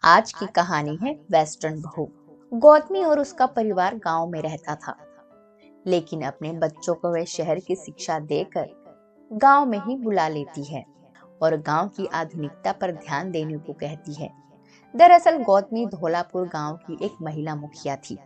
आज की कहानी है वेस्टर्न बहू। गौतमी और उसका परिवार गांव में रहता था, लेकिन अपने बच्चों को वह शहर की शिक्षा देकर गांव में ही बुला लेती है और गांव की आधुनिकता पर ध्यान देने को कहती है। दरअसल गौतमी धौलापुर गांव की एक महिला मुखिया थी,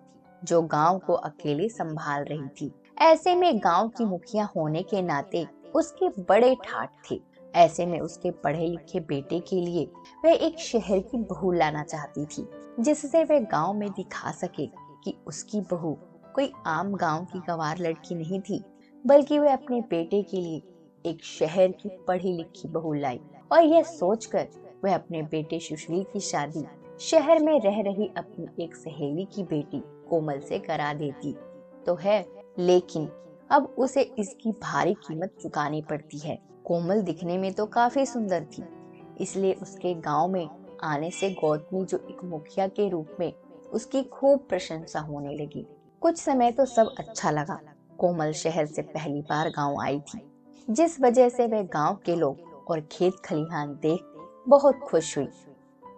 जो गांव को अकेले संभाल रही थी। ऐसे में गांव की मुखिया होने के नाते उसके बड़े ठाठ थे। ऐसे में उसके पढ़े लिखे बेटे के लिए वह एक शहर की बहू लाना चाहती थी, जिससे वह गांव में दिखा सके कि उसकी बहू कोई आम गांव की गंवार लड़की नहीं थी, बल्कि वह अपने बेटे के लिए एक शहर की पढ़ी लिखी बहू लाई। और यह सोचकर वह अपने बेटे सुशील की शादी शहर में रह रही अपनी एक सहेली की बेटी कोमल से करा देती तो है, लेकिन अब उसे इसकी भारी कीमत चुकानी पड़ती है। कोमल दिखने में तो काफी सुंदर थी, इसलिए उसके गांव में आने से गौतमी जो एक मुखिया के रूप में उसकी खूब प्रशंसा होने लगी। कुछ समय तो सब अच्छा लगा। कोमल शहर से पहली बार गांव आई थी, जिस वजह से वह गांव के लोग और खेत खलिहान देख बहुत खुश हुई।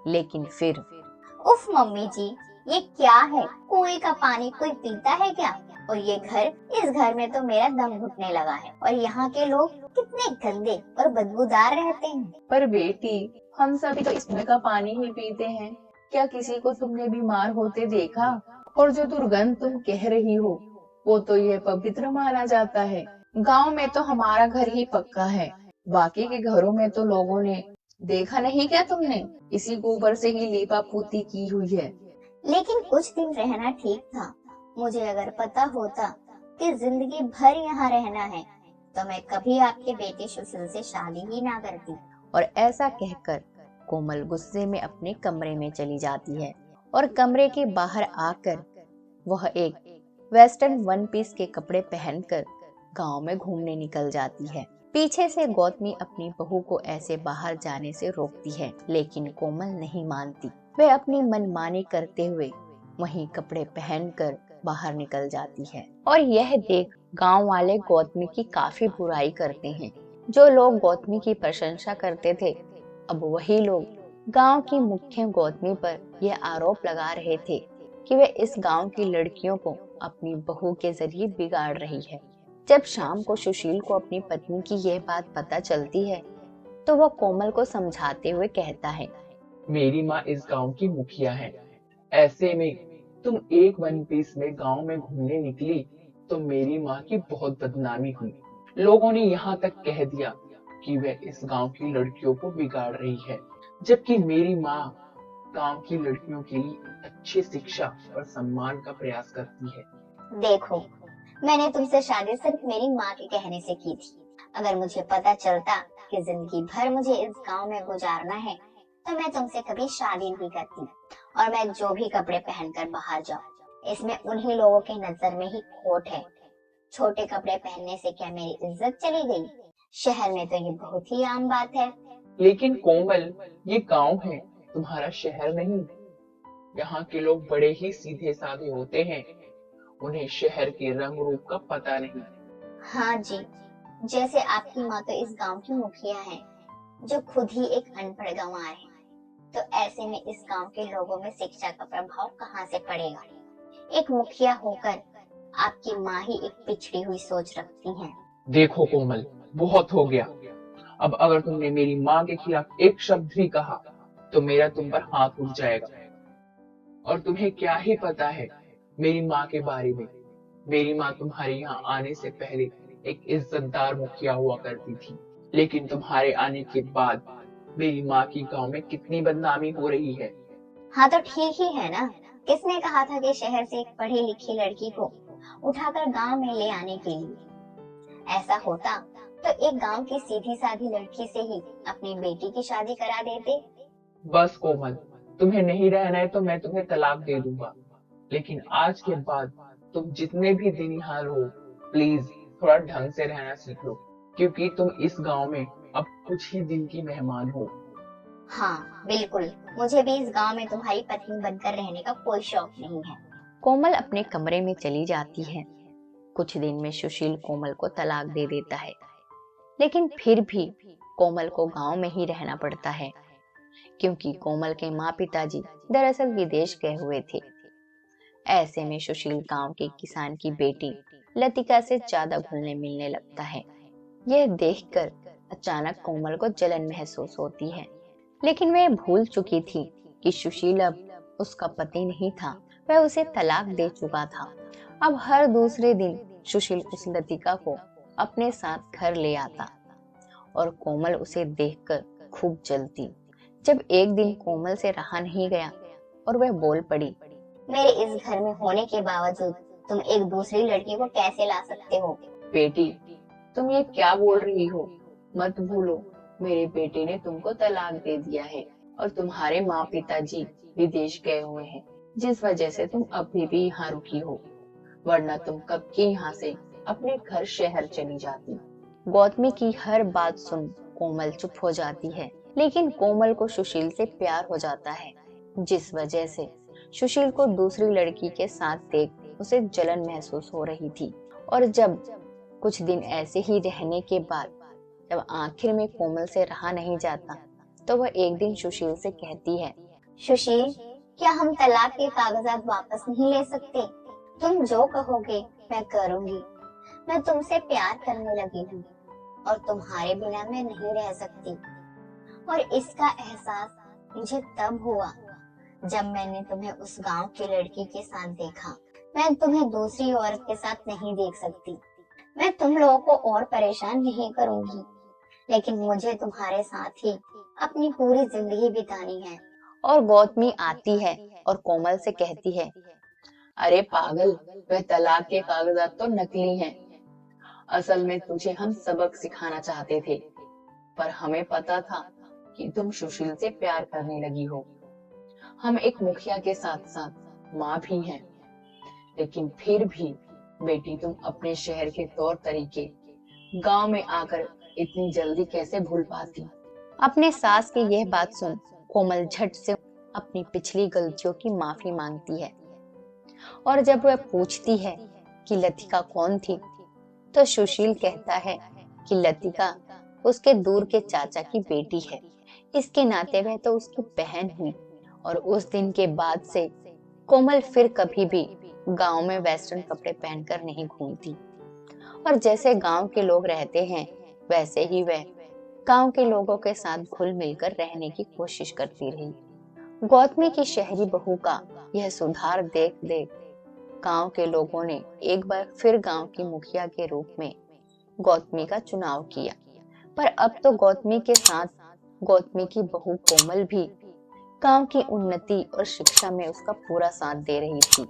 लेकिन फिर उफ मम्मी जी, ये क्या है? कुएं का पानी कोई पीता है क्या? और ये घर, इस घर में तो मेरा दम घुटने लगा है। और यहाँ के लोग कितने गंदे और बदबूदार रहते हैं। पर बेटी, हम सभी तो इस कुएं का पानी ही पीते हैं। क्या किसी को तुमने बीमार होते देखा? और जो दुर्गंध तुम कह रही हो, वो तो यह पवित्र माना जाता है। गांव में तो हमारा घर ही पक्का है, बाकी के घरों में तो लोगों ने देखा नहीं क्या तुमने, इसी गोबर से ही लीपा पोती की हुई है। लेकिन कुछ दिन रहना ठीक था। मुझे अगर पता होता कि जिंदगी भर यहाँ रहना है, तो मैं कभी आपके बेटे सुशील से शादी ही ना करती। और ऐसा कहकर कोमल गुस्से में अपने कमरे में चली जाती है और कमरे के बाहर आकर वह एक वेस्टर्न वन पीस के कपड़े पहनकर गांव में घूमने निकल जाती है। पीछे से गौतमी अपनी बहू को ऐसे बाहर जाने से रोकती है, लेकिन कोमल नहीं मानती। वह अपनी मनमानी करते हुए वही कपड़े पहनकर बाहर निकल जाती है। और यह देख गांव वाले गौतमी की काफी बुराई करते हैं। जो लोग गौतमी की प्रशंसा करते थे, अब वही लोग गांव की मुख्य गौतमी पर यह आरोप लगा रहे थे कि वह इस गांव की लड़कियों को अपनी बहू के जरिए बिगाड़ रही है। जब शाम को सुशील को अपनी पत्नी की यह बात पता चलती है, तो वह कोमल को समझाते हुए कहता है, मेरी माँ इस गांव की मुखिया है। ऐसे में तुम एक वन पीस में गांव में घूमने निकली तो मेरी माँ की बहुत बदनामी हुई। लोगों ने यहाँ तक कह दिया कि वह इस गांव की लड़कियों को बिगाड़ रही है, जबकि मेरी माँ गांव की लड़कियों के लिए अच्छी शिक्षा और सम्मान का प्रयास करती है। देखो, मैंने तुमसे शादी सिर्फ मेरी माँ के कहने से की थी। अगर मुझे पता चलता कि जिंदगी भर मुझे इस गांव में गुजारना है, तो मैं तुमसे कभी शादी नहीं करती। और मैं जो भी कपड़े पहनकर बाहर जाऊं, इसमें उन्हीं लोगों की नजर में ही खोट है। छोटे कपड़े पहनने से क्या मेरी इज्जत चली गई? शहर में तो ये बहुत ही आम बात है। लेकिन कोमल, ये गांव है, तुम्हारा शहर नहीं। यहाँ के लोग बड़े ही सीधे साधे होते हैं, उन्हें शहर के रंग रूप का पता नहीं। हाँ जी, जैसे आपकी माँ तो इस गांव की मुखिया है, जो खुद ही एक अनपढ़ गंवार है। तो ऐसे में इस गांव के लोगों में शिक्षा का प्रभाव कहाँ से पड़ेगा? एक मुखिया होकर आपकी माँ ही एक पिछड़ी हुई सोच रखती हैं। देखो कोमल, बहुत हो गया। अब अगर तुमने मेरी माँ के खिलाफ एक शब्द भी कहा तो मेरा तुम पर हाथ उठ जाएगा। और तुम्हें क्या ही पता है मेरी माँ के बारे में। मेरी माँ तुम्हारे यहाँ आने से पहले एक इज्जतदार मुखिया हुआ करती थी, लेकिन तुम्हारे आने के बाद मेरी माँ की गांव में कितनी बदनामी हो रही है। हाँ तो ठीक ही है ना। किसने कहा था कि शहर से एक पढ़ी लिखी लड़की को उठाकर गांव में ले आने के लिए? ऐसा होता तो एक गांव की सीधी साधी लड़की से ही अपनी बेटी की शादी करा देते। बस कोमल, तुम्हें नहीं रहना है तो मैं तुम्हें तलाक दे दूंगा, लेकिन आज के बाद तुम जितने भी दिन यहाँ रहो, प्लीज थोड़ा ढंग से रहना सीख लो, क्योंकि तुम इस गांव में अब कुछ ही दिन की मेहमान हो। हाँ बिल्कुल, मुझे भी इस गांव में तुम्हारी पत्नी बनकर रहने का कोई शौक नहीं है। कोमल अपने कमरे में चली जाती है। कुछ दिन में सुशील कोमल को तलाक दे देता है, लेकिन फिर भी कोमल को गांव में ही रहना पड़ता है, क्योंकि कोमल के माँ पिताजी दरअसल विदेश गए हुए थे। ऐसे में सुशील गांव के किसान की बेटी लतिका से ज्यादा घुलने मिलने लगता है। यह देखकर अचानक कोमल को जलन महसूस होती है, लेकिन वह भूल चुकी थी कि सुशील अब उसका पति नहीं था, वह उसे तलाक दे चुका था। अब हर दूसरे दिन सुशील उस लतिका को अपने साथ घर ले आता और कोमल उसे देखकर खूब जलती। जब एक दिन कोमल से रहा नहीं गया और वह बोल पड़ी, मेरे इस घर में होने के बावजूद तुम एक दूसरी लड़की को कैसे ला सकते हो? बेटी, तुम ये क्या बोल रही हो? मत भूलो, मेरे बेटे ने तुमको तलाक दे दिया है और तुम्हारे माँ पिताजी विदेश गए हुए हैं, जिस वजह से तुम अभी भी यहाँ रुकी हो, वरना तुम कब की यहाँ से अपने घर शहर चली जाती। गौतमी की हर बात सुन कोमल चुप हो जाती है, लेकिन कोमल को सुशील से प्यार हो जाता है, जिस वजह से सुशील को दूसरी लड़की के साथ देख उसे जलन महसूस हो रही थी। और जब कुछ दिन ऐसे ही रहने के बाद जब आखिर में कोमल से रहा नहीं जाता, तो वह एक दिन सुशील से कहती है, सुशील, क्या हम तलाक के कागजात वापस नहीं ले सकते? तुम जो कहोगे मैं करूंगी। मैं तुमसे प्यार करने लगी हूँ और तुम्हारे बिना मैं नहीं रह सकती। और इसका एहसास मुझे तब हुआ जब मैंने तुम्हें उस गांव की लड़की के साथ देखा। मैं तुम्हें दूसरी औरत के साथ नहीं देख सकती। मैं तुम लोगों को और परेशान नहीं करूंगी, लेकिन मुझे तुम्हारे साथ ही अपनी पूरी जिंदगी बितानी है। और गौतमी आती है और कोमल से कहती है, अरे पागल, वह तलाक के कागजात तो नकली हैं। असल में तुझे हम सबक सिखाना चाहते थे, पर हमें पता था कि तुम सुशील से प्यार करने लगी हो। हम एक मुखिया के साथ साथ माँ भी हैं, लेकिन फिर भी बेटी तुम अपने शहर के तौर तरीके गांव में आकर इतनी जल्दी कैसे भूल पाती? अपने सास की यह बात सुन कोमल झट से अपनी पिछली गलतियों की माफी मांगती है। और जब वह पूछती है कि लतिका कौन थी, तो सुशील कहता है कि लतिका उसके दूर के चाचा की बेटी है। इसके नाते वह तो उसकी बहन हुई। और उस दिन के बाद से कोमल फिर कभी भी गांव में वेस्टर्न कपड़े पहनकर नहीं घूमती, और जैसे गांव के लोग रहते हैं वैसे ही वह गांव के लोगों के साथ घुल मिलकर रहने की कोशिश करती रही। गौतमी की शहरी बहू का यह सुधार देख देख गांव के लोगों ने एक बार फिर गांव की मुखिया के रूप में गौतमी का चुनाव किया। पर अब तो गौतमी के साथ गौतमी की बहू कोमल भी गांव की उन्नति और शिक्षा में उसका पूरा साथ दे रही थी।